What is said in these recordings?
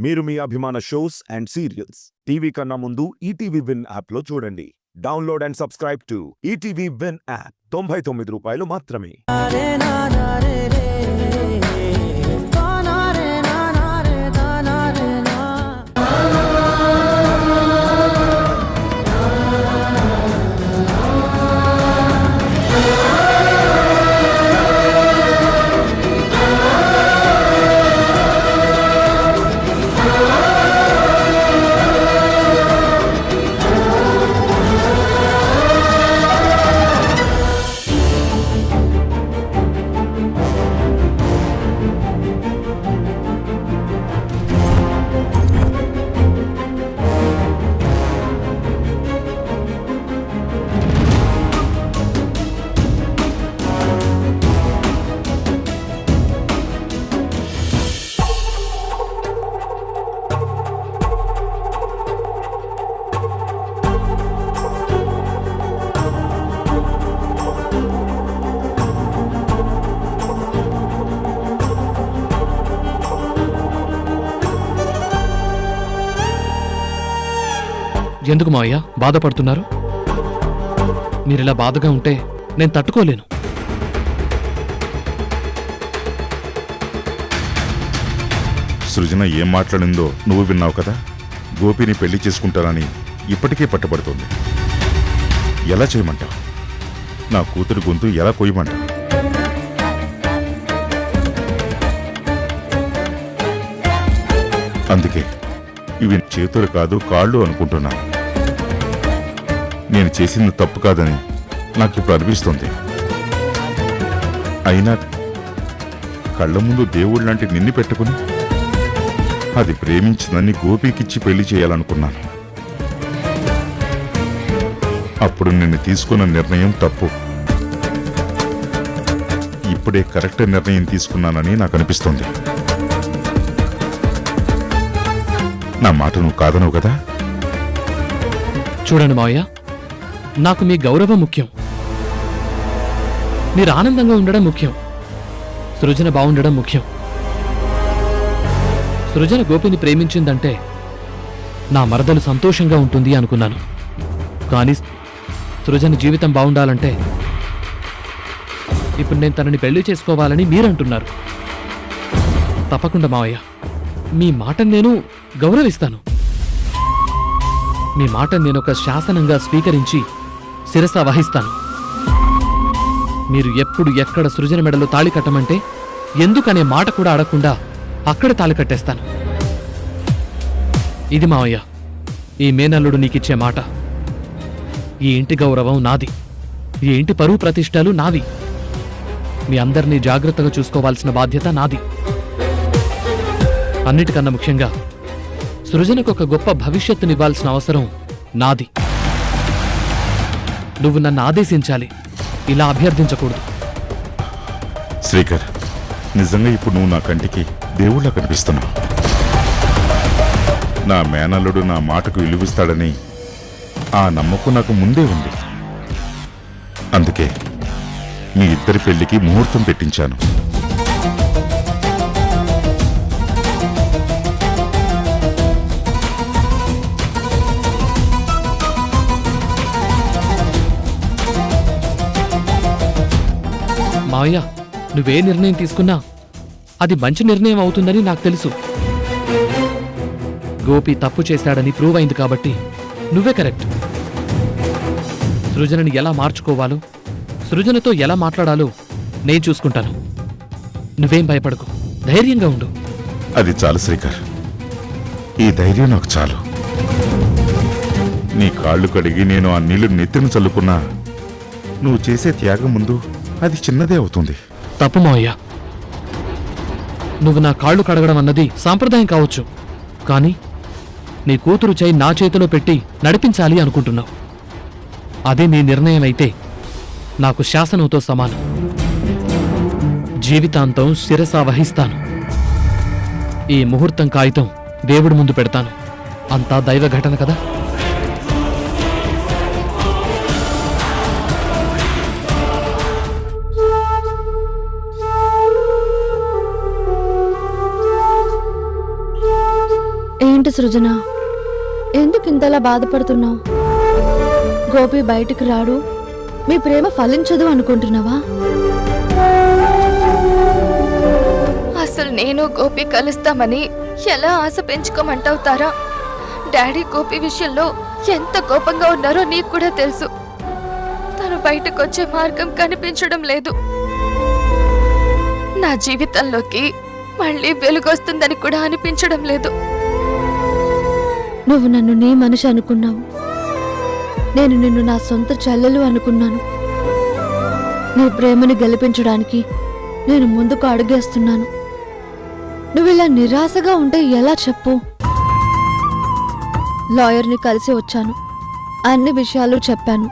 మీరు మీ అభిమాన shows and serials TV కన్నా ముందు ఈటీవీ విన్ యాప్లో చూడండి. Download and subscribe to ETV win app. 99 రూపాయలు మాత్రమే. ఎందుకు మావయ్య బాధపడుతున్నారు? మీరిలా బాధగా ఉంటే నేను తట్టుకోలేను. సృజన ఏం మాట్లాడిందో నువ్వు విన్నావు కదా. గోపిని పెళ్లి చేసుకుంటానని ఇప్పటికే పట్టుబడుతోంది. ఎలా చేయమంటావు? నా కూతురు గొంతు ఎలా కొయ్యమంటావు? అందుకే ఇవి చేతులు కాదు కాళ్ళు అనుకుంటున్నాను. నేను చేసింది తప్పు కాదని నాకిప్పుడు అనిపిస్తుంది. అయినా కళ్ళ ముందు దేవుడు లాంటి నిన్ను పెట్టుకుని అది ప్రేమించిందని గోపికిచ్చి పెళ్లి చేయాలనుకున్నాను. అప్పుడు నిన్ను తీసుకున్న నిర్ణయం తప్పు. ఇప్పుడే కరెక్ట్ నిర్ణయం తీసుకున్నానని నాకు అనిపిస్తుంది. నా మాట నువ్వు కాదనవు కదా? చూడండి మావయ్య, నాకు మీ గౌరవం ముఖ్యం, మీరు ఆనందంగా ఉండడం ముఖ్యం, సృజన బాగుండడం ముఖ్యం. సృజన గోపిని ప్రేమించిందంటే నా మరదలు సంతోషంగా ఉంటుంది అనుకున్నాను. కానీ సృజన జీవితం బాగుండాలంటే ఇప్పుడు నేను తనని పెళ్లి చేసుకోవాలని మీరంటున్నారు. తప్పకుండా మావయ్య, మీ మాటను నేను గౌరవిస్తాను. మీ మాటను నేను ఒక శాసనంగా స్వీకరించి శిరస వహిస్తాను. మీరు ఎప్పుడు ఎక్కడ సృజన మెడలో తాళి కట్టమంటే ఎందుకనే మాట కూడా అడగకుండా అక్కడ తాళి కట్టేస్తాను. ఇది మావయ్య, ఈ మేనల్లుడు నీకిచ్చే మాట. ఈ ఇంటి గౌరవం నాది, ఈ ఇంటి పరువు ప్రతిష్టలు నావి. మీ అందరినీ జాగ్రత్తగా చూసుకోవాల్సిన బాధ్యత నాది. అన్నిటికన్నా ముఖ్యంగా సృజనకు ఒక గొప్ప భవిష్యత్తునివ్వాల్సిన అవసరం నాది. నువ్వు నన్ను ఆదేశించాలి, ఇలా అభ్యర్థించకూడదు. శ్రీకర్, నిజంగా ఇప్పుడు నువ్వు నా కంటికి దేవుళ్ళ కనిపిస్తున్నావు. నా మేనల్లుడు నా మాటకు విలువిస్తాడని ఆ నమ్మకం నాకు ముందే ఉంది. అందుకే మీ ఇద్దరి పెళ్లికి ముహూర్తం పెట్టించాను. మావయ్య, నువ్వే నిర్ణయం తీసుకున్నా అది మంచి నిర్ణయం అవుతుందని నాకు తెలుసు. గోపి తప్పు చేశాడని ప్రూవ్ అయింది కాబట్టి నువ్వే కరెక్ట్. సృజనని ఎలా మార్చుకోవాలో, సృజనతో ఎలా మాట్లాడాలో నేను చూసుకుంటాను. నువ్వేం భయపడకు, ధైర్యంగా ఉండు. అది చాలు శ్రీకర్, ఈ ధైర్యం నాకు చాలు. నీ కాళ్ళు కడిగి నేను ఆ నీళ్లు నెత్తిన చల్లుకున్నా నువ్వు చేసే త్యాగం ముందు అది చిన్నదే అవుతుంది. తప్పు మావయ్య, నువ్వు నా కాళ్ళు కడగడం అన్నది సాంప్రదాయం కావచ్చు, కానీ నీ కూతురు చేయి నా చేతిలో పెట్టి నడిపించాలి అనుకుంటున్నావు. అదే నీ నిర్ణయం అయితే నాకు శాసనంతో సమానం. జీవితాంతం శిరస వహిస్తాను. ఈ ముహూర్తం కాగితం దేవుడి ముందు పెడతాను. అంతా దైవ ఘటన కదా. ఏంటి సృజన, ఎందుకు ఇంతలా బాధపడుతున్నావు? గోపి బయటికి రాడు, మీ ప్రేమ ఫలించదు అనుకుంటున్నావా? అసలు నేను గోపి కలుస్తామని ఎలా ఆశ పెంచుకోమంటావు తారా? డాడీ గోపి విషయంలో ఎంత కోపంగా ఉన్నారో నీకు కూడా తెలుసు. తను బయటకు వచ్చే మార్గం కనిపించడం లేదు. నా జీవితంలోకి మళ్ళీ వెలుగొస్తుందని కూడా అనిపించడం లేదు. నువ్వు నన్ను నీ మనిషి అనుకున్నావు, నేను నిన్ను నా సొంత చెల్లెలు అనుకున్నాను. నీ ప్రేమని గెలిపించడానికి నేను ముందుకు అడుగేస్తున్నాను. నువ్వు ఇలా నిరాశగా ఉంటే ఎలా చెప్పు? లాయర్ని కలిసి వచ్చాను, అన్ని విషయాలు చెప్పాను.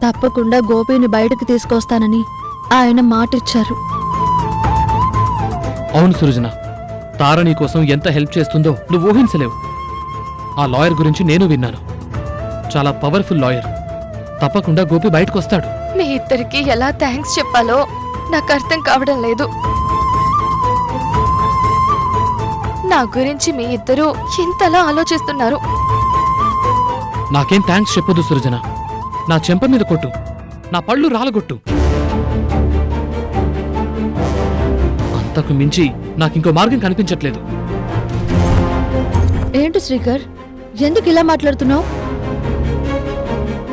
తప్పకుండా గోపిని బయటకు తీసుకొస్తానని ఆయన మాటిచ్చారు. అవును సృజన, తార నీ కోసం ఎంత హెల్ప్ చేస్తుందో నువ్వు ఊహించలేవు. ఆ లాయర్ గురించి నేను విన్నాను. చాలా పవర్ఫుల్ లాయర్. తప్పకుండా గోపి బయటకు వస్తాడు. మీ ఇద్దరికి ఎలా థ్యాంక్స్ చెప్పాలో నాకు అర్థం కావడం లేదు. నా గురించి మీ ఇద్దరు ఇంతలా ఆలోచిస్తున్నారు. నాకేం థ్యాంక్స్ చెప్పొద్దు సృజన. నా చెంప మీద కొట్టు, నా పళ్ళు రాలగొట్టు. అంతకు మించి నాకింకో మార్గం కనిపించట్లేదు. ఏంటి శ్రీకర్, ఎందుకు ఇలా మాట్లాడుతున్నావు?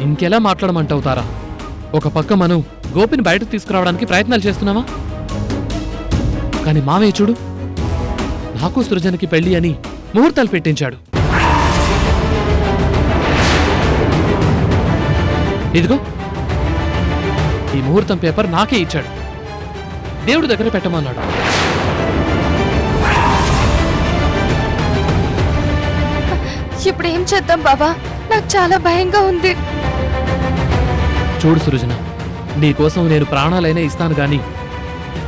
ఇంకెలా మాట్లాడమంటావు తారా? ఒక పక్క మనం గోపిని బయటకు తీసుకురావడానికి ప్రయత్నాలు చేస్తున్నావా? కానీ మామయ్య చూడు, నాకు సృజనకి పెళ్లి అని ముహూర్తాలు పెట్టించాడు. ఇదిగో ఈ ముహూర్తం పేపర్ నాకే ఇచ్చాడు. దేవుడి దగ్గర పెట్టమన్నాడు. ఇప్పుడు ఏం చేద్దాం బాబా? నాకు చాలా భయంగా ఉంది. చూడు సృజన, నీకోసం నేను ప్రాణాలైనా ఇస్తాను గాని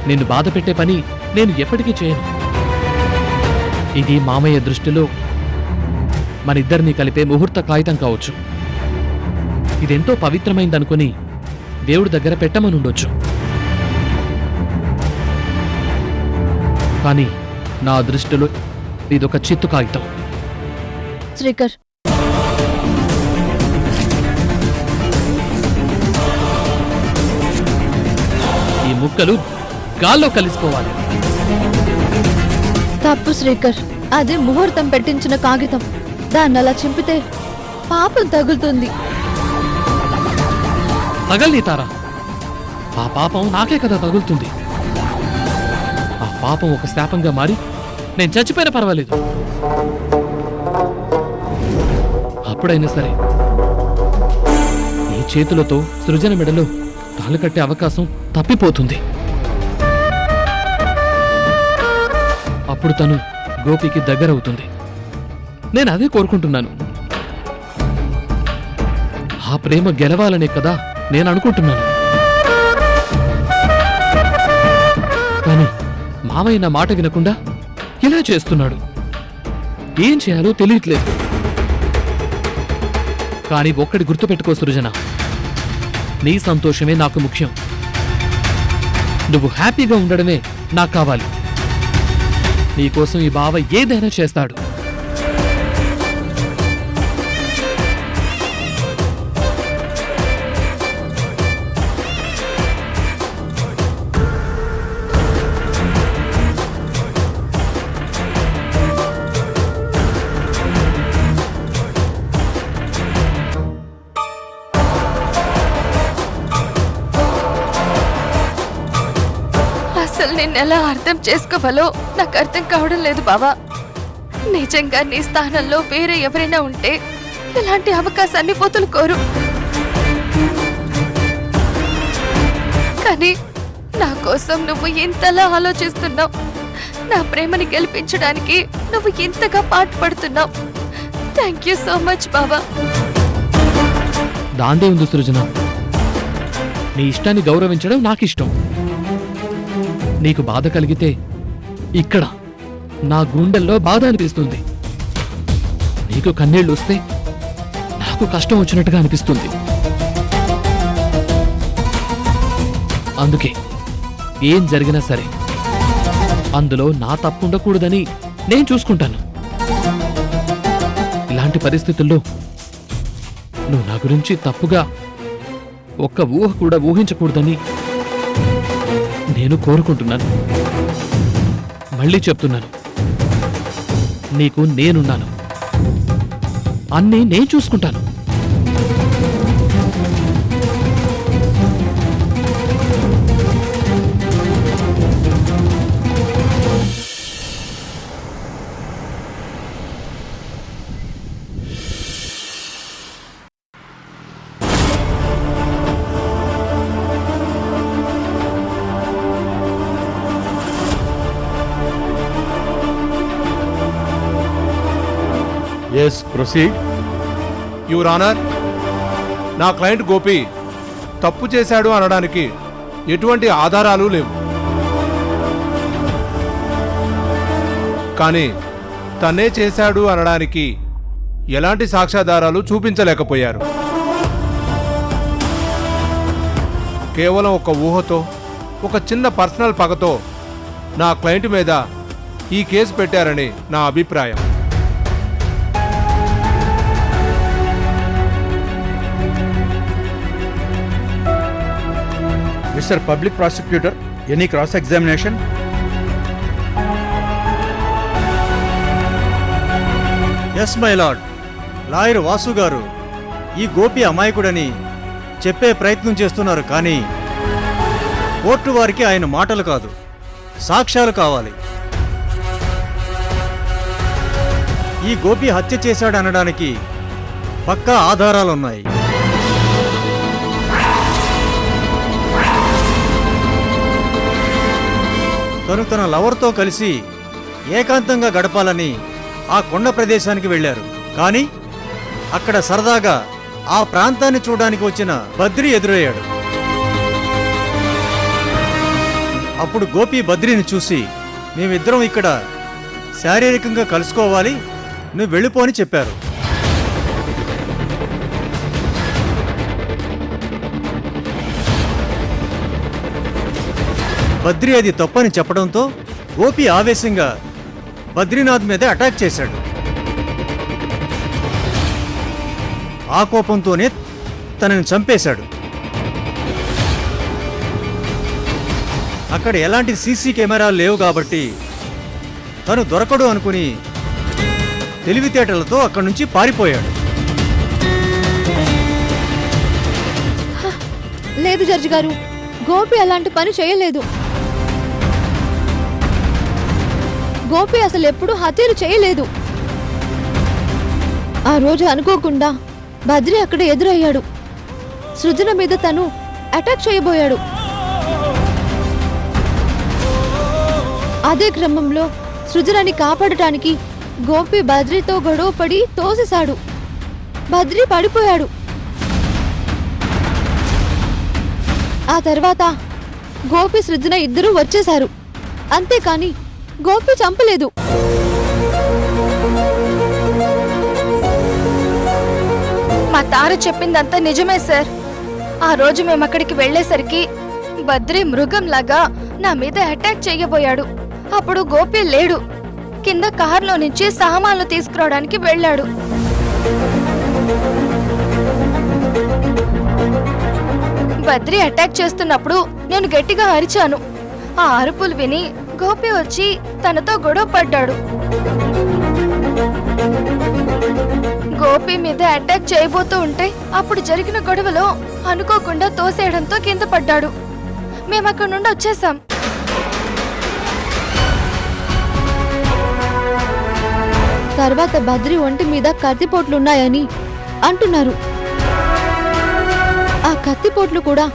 నిన్ను బాధ పెట్టే పని నేను ఎప్పటికీ చేయను. ఇది మామయ్య దృష్టిలో మనిద్దరినీ కలిపే ముహూర్త కాగితం కావచ్చు. ఇదెంతో పవిత్రమైందనుకుని దేవుడి దగ్గర పెట్టమనుండొచ్చు. కానీ నా దృష్టిలో ఇదొక చిత్తు కాగితం. శ్రీకర్, ఈ ముక్కలు గాల్లో కలిసిపోవాలి. తప్పు శ్రీకర్, అది ముహూర్తం పెట్టించిన కాగితం. దాన్ని అలా చింపితే పాపం తగులుతుంది. తగల్ని తారా, ఆ పాపం నాకే కదా తగులుతుంది. ఆ పాపం ఒక శాపంగా మారి నేను చచ్చిపోయినా పర్వాలేదు. అప్పుడైనా సరే ఈ చేతులతో సృజన మెడలో తాళి కట్టే అవకాశం తప్పిపోతుంది. అప్పుడు తను గోపికి దగ్గరవుతుంది. నేను అదే కోరుకుంటున్నాను. ఆ ప్రేమ గెలవాలనే కదా నేను అనుకుంటున్నాను. కానీ మామయ్య నా మాట వినకుండా ఇలా చేస్తున్నాడు. ఏం చేయాలో తెలియట్లేదు. కానీ ఒక్కడి గుర్తుపెట్టుకో సృజన, నీ సంతోషమే నాకు ముఖ్యం. నువ్వు హ్యాపీగా ఉండడమే నాకు కావాలి. నీకోసం ఈ బావ ఏదైనా చేస్తాడు. అసలు నిన్నెలా అర్థం చేసుకోవాలో నాకు అర్థం కావడం లేదు బావా. నిజంగా నీ స్థానంలో వేరే ఎవరైనా ఉంటే ఇలాంటి అవకాశాన్ని వదులుకోరు. కానీ నా కోసం నువ్వు ఇంతలా ఆలోచిస్తున్నావు. నా ప్రేమని గెలిపించడానికి నువ్వు ఇంతగా పాటుపడుతున్నావు. థ్యాంక్ యూ సో మచ్ బావా. దాందే ఉంది సృజన. నీ ఇష్టాన్ని గౌరవించడం నాకిష్టం. నీకు బాధ కలిగితే ఇక్కడ నా గుండెల్లో బాధ అనిపిస్తుంది. నీకు కన్నీళ్లు వస్తే నాకు కష్టం వచ్చినట్టుగా అనిపిస్తుంది. అందుకే ఏం జరిగినా సరే అందులో నా తప్పు ఉండకూడదని నేను చూసుకుంటాను. ఇలాంటి పరిస్థితుల్లో నువ్వు నా గురించి తప్పుగా ఒక్క ఊహ కూడా ఊహించకూడదని నేను కోరుకుంటున్నాను. మళ్ళీ చెప్తున్నాను, నీకు నేనున్నాను, అన్నీ నేను చూసుకుంటాను. Yes proceed. యువర్ ఆనర్, నా క్లయింట్ గోపి తప్పు చేశాడు అనడానికి ఎటువంటి ఆధారాలు లేవు. కానీ తనే చేశాడు అనడానికి ఎలాంటి సాక్ష్యాధారాలు చూపించలేకపోయారు. కేవలం ఒక ఊహతో, ఒక చిన్న పర్సనల్ పగతో నా క్లయింట్ మీద ఈ కేసు పెట్టారని నా అభిప్రాయం. Mister public prosecutor, any cross examination? Yes my lord. Lawyer Vasu garu ఈ గోపి అమాయకుడని చెప్పే ప్రయత్నం చేస్తున్నారు, కానీ కోర్టు వారికి ఆయన మాటలు కాదు, సాక్ష్యాలు కావాలి. ఈ గోపి హత్య చేశాడనడానికి పక్కా ఆధారాలున్నాయి. తను తన లవర్తో కలిసి ఏకాంతంగా గడపాలని ఆ కొండ ప్రదేశానికి వెళ్లారు. కానీ అక్కడ సరదాగా ఆ ప్రాంతాన్ని చూడడానికి వచ్చిన బద్రి ఎదురయ్యాడు. అప్పుడు గోపి బద్రిని చూసి, మేమిద్దరం ఇక్కడ శారీరకంగా కలుసుకోవాలి, నువ్వు వెళ్ళిపో అని చెప్పారు. బద్రి అది తప్పని చెప్పడంతో గోపి ఆవేశంగా బద్రీనాథ్ మీద అటాక్ చేశాడు. ఆ కోపంతోనే తనని చంపేశాడు. అక్కడ ఎలాంటి సీసీ కెమెరాలు లేవు కాబట్టి తను దొరకడు అనుకుని తెలివితేటలతో అక్కడి నుంచి పారిపోయాడు. లేదు జడ్జి గారు, గోపి అలాంటి పని చేయలేదు. గోపి అసలు ఎప్పుడూ హత్యలు చేయలేదు. ఆ రోజు అనుకోకుండా బద్రి అక్కడ ఎదురయ్యాడు. సృజన మీద తను అటాక్ చేయబోయాడు. అదే క్రమంలో సృజనని కాపాడటానికి గోపి బద్రితో గొడవ పడి తోసేశాడు. బద్రి పడిపోయాడు. ఆ తర్వాత గోపి సృజన ఇద్దరూ వచ్చేశారు. అంతేకాని గోపి చంపలేదు. మా తార చెప్పిందంతా నిజమే సార్. ఆ రోజు మేము అక్కడికి వెళ్ళేసరికి బద్రి మృగంలాగా నా మీద అటాక్ చేయబోయాడు. అప్పుడు గోపి లేడు. కింద కారులో నుంచి సామాన్లు తీసుకురావడానికి వెళ్ళాడు. బద్రి అటాక్ చేస్తున్నప్పుడు నేను గట్టిగా అరిచాను. ఆ అరుపులు విని గోపి వచ్చి తనతో గొడవ పడ్డాడు. గోపి మీద అటాక్ చేయబోతూ ఉంటే అప్పుడు జరిగిన గొడవలో అనుకోకుండా తోసేయడంతో కింద పడ్డాడు. మేము అక్కడి నుండి వచ్చేసాం. తర్వాత బద్రి ఒంటి మీద కత్తిపోట్లున్నాయని అంటున్నారు. ఆ కత్తిపోట్లు కూడా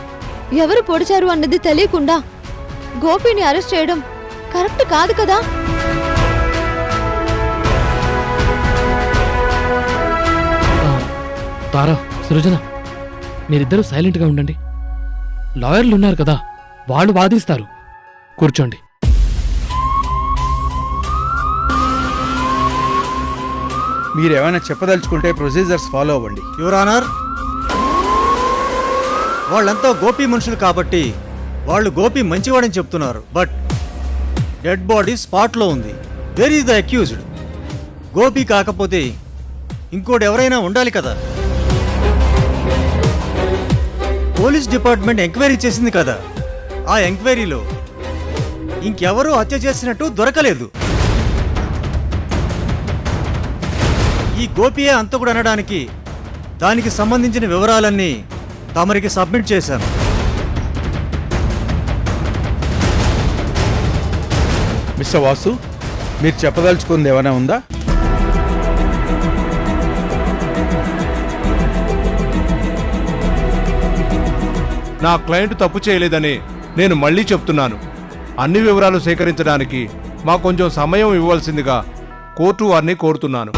ఎవరు పొడిచారు అన్నది తెలియకుండా గోపిని అరెస్ట్ చేయడం కరెక్ట్ కాదు కదా. తారా, సృజన, మీరిద్దరూ సైలెంట్గా ఉండండి. లాయర్లు ఉన్నారు కదా, వాళ్ళు వాదిస్తారు. కూర్చోండి. మీరేమైనా చెప్పదలుచుకుంటే ప్రొసీజర్స్ ఫాలో అవ్వండి. యువర్ ఆనర్, వాళ్ళంతా గోపి మనుషులు కాబట్టి వాళ్ళు గోపి మంచివాడని చెప్తున్నారు. బట్ డెడ్ బాడీ స్పాట్లో ఉంది. Where is the accused? Gopi కాకపోతే ఇంకోటి ఎవరైనా ఉండాలి కదా. పోలీస్ డిపార్ట్మెంట్ ఎంక్వైరీ చేసింది కదా, ఆ ఎంక్వైరీలో ఇంకెవరూ హత్య చేసినట్టు దొరకలేదు. ఈ గోపియే హంతకుడు అనడానికి దానికి సంబంధించిన వివరాలన్నీ తమరికి సబ్మిట్ చేశాను. మిస్టర్ వాసు, మీరు చెప్పదలుచుకుంది ఏమైనా ఉందా? నా క్లయింట్ తప్పు చేయలేదని నేను మళ్ళీ చెప్తున్నాను. అన్ని వివరాలు సేకరించడానికి మాకు కొంచెం సమయం ఇవ్వవలసిందిగా కోర్టు వారిని కోరుతున్నాను.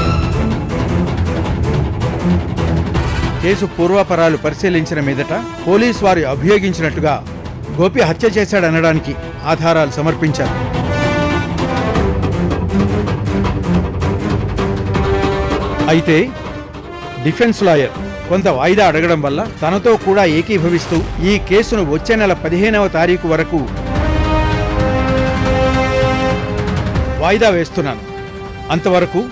కేసు పూర్వాపరాలు పరిశీలించిన మీదట పోలీసు వారు అభియోగించినట్టుగా గోపి హత్య చేశాడనడానికి ఆధారాలు సమర్పించారు. అయితే డిఫెన్స్ లాయర్ కొంత వాయిదా అడగడం వల్ల తనతో కూడా ఏకీభవిస్తూ ఈ కేసును వచ్చే నెల 15వ తారీఖు వరకు వాయిదా వేస్తున్నాను. అంతవరకు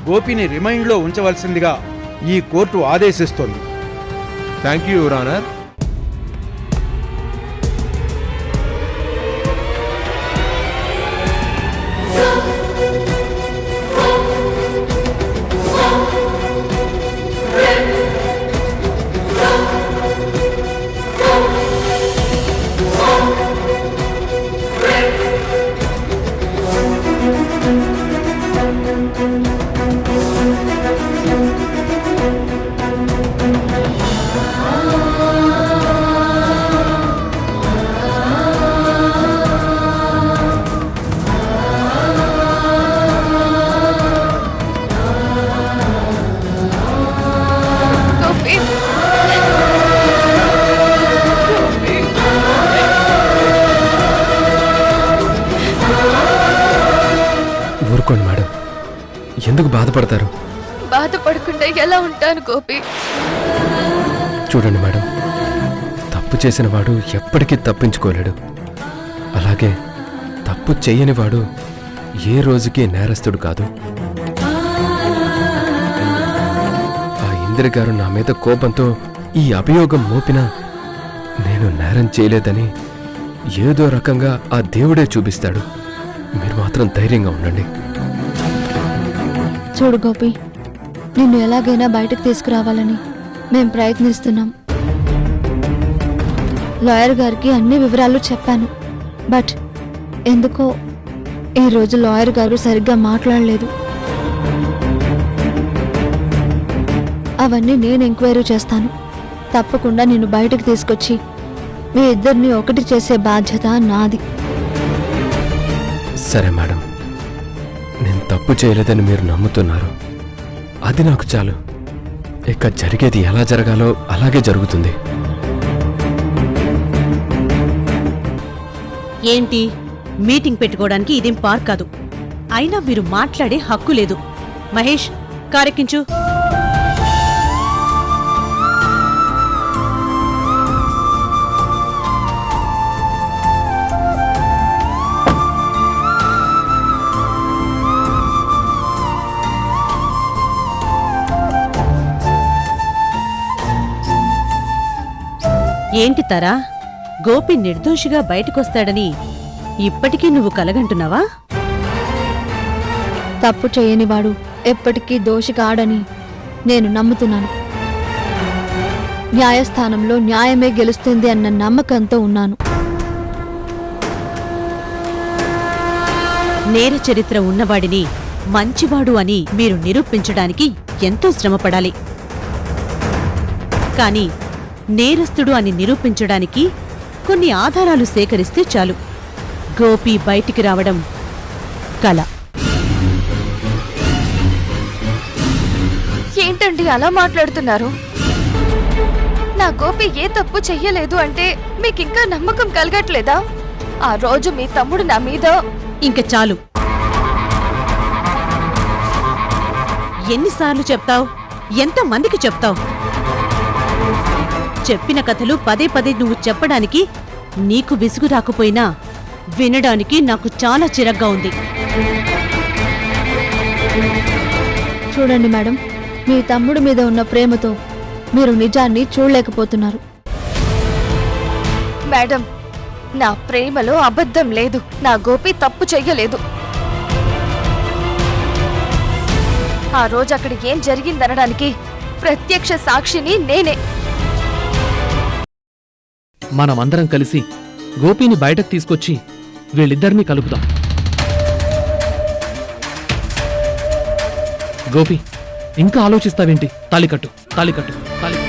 గోపిని రిమైండ్లో ఉంచవలసిందిగా ఈ కోర్టు ఆదేశిస్తోంది. Thank you your honour. Gopi, ఊరుకోండి మేడం, ఎందుకు బాధపడతారు? బాధపడకుండా ఎలా ఉంటాను గోపి? చూడండి మేడం, తప్పు చేసిన వాడు ఎప్పటికీ తప్పించుకోలేడు. అలాగే తప్పు చేయని వాడు ఏ రోజుకి నేరస్తుడు కాదు. ఆ ఇందిర గారు నా మీద కోపంతో ఈ అభియోగం మోపినా నేను నేరం చేయలేదని ఏదో రకంగా ఆ దేవుడే చూపిస్తాడు. మీరు మాత్రం ధైర్యంగా ఉండండి. చూడు గోపి, నిన్ను ఎలాగైనా బయటకు తీసుకురావాలని మేం ప్రయత్నిస్తున్నాం. లాయర్ గారికి అన్ని వివరాలు చెప్పాను. బట్ ఎందుకో ఈరోజు లాయర్ గారు సరిగ్గా మాట్లాడలేదు. అవన్నీ నేను ఎంక్వైరీ చేస్తాను. తప్పకుండా నిన్ను బయటకు తీసుకొచ్చి మీ ఇద్దరిని ఒకటి చేసే బాధ్యత నాది. సరే మేడం, నేను తప్పు చేయలేదని మీరు నమ్ముతున్నారు. అది నాకు చాలు. ఇక జరిగేది ఎలా జరగాలో అలాగే జరుగుతుంది. ఏంటి, మీటింగ్ పెట్టుకోవడానికి ఇదేం పార్క్ కాదు. అయినా మీరు మాట్లాడే హక్కు లేదు. మహేష్, కారెక్కించు. ఏంటి తరా, గోపి నిర్దోషిగా బయటకొస్తాడని ఇప్పటికీ నువ్వు కలగంటున్నావా? తప్పు చేయనివాడు ఎప్పటికీ దోషి కాడని నేను నమ్ముతున్నాను. న్యాయస్థానంలో న్యాయమే గెలుస్తుంది అన్న నమ్మకంతో ఉన్నాను. నేర చరిత్ర ఉన్నవాడిని మంచివాడు అని మీరు నిరూపించడానికి ఎంతో శ్రమపడాలి. కానీ నేరస్తుడు అని నిరూపించడానికి కొన్ని ఆధారాలు సేకరిస్తే చాలు. గోపి బయటికి రావడం కల. ఏంటండి అలా మాట్లాడుతున్నారు? నా గోపి ఏ తప్పు చెయ్యలేదు అంటే మీకింకా నమ్మకం కలగట్లేదా? ఆ రోజు మీ తమ్ముడు నా మీద... ఇంక చాలు. ఎన్నిసార్లు చెప్తావ్? ఎంతమందికి చెప్తావ్? చెప్పిన కథలు పదే పదే నువ్వు చెప్పడానికి నీకు విసుగు రాకపోయినా వినడానికి నాకు చాలా చిరగ్గా ఉంది. చూడండి మేడం, మీ తమ్ముడి మీద ఉన్న ప్రేమతో మీరు నిజాన్ని చూడలేకపోతున్నారు. మేడం, నా ప్రేమలో అబద్ధం లేదు. నా గోపి తప్పు చెయ్యలేదు. ఆ రోజు అక్కడ ఏం జరిగిందనడానికి ప్రత్యక్ష సాక్షిని నేనే. మనమందరం కలిసి గోపిని బయటకు తీసుకొచ్చి వీళ్ళిద్దరినీ కలుపుదాం. గోపి, ఇంకా ఆలోచిస్తావేంటి? తాళికట్టు, తాళికట్టు, తాళికట్టు.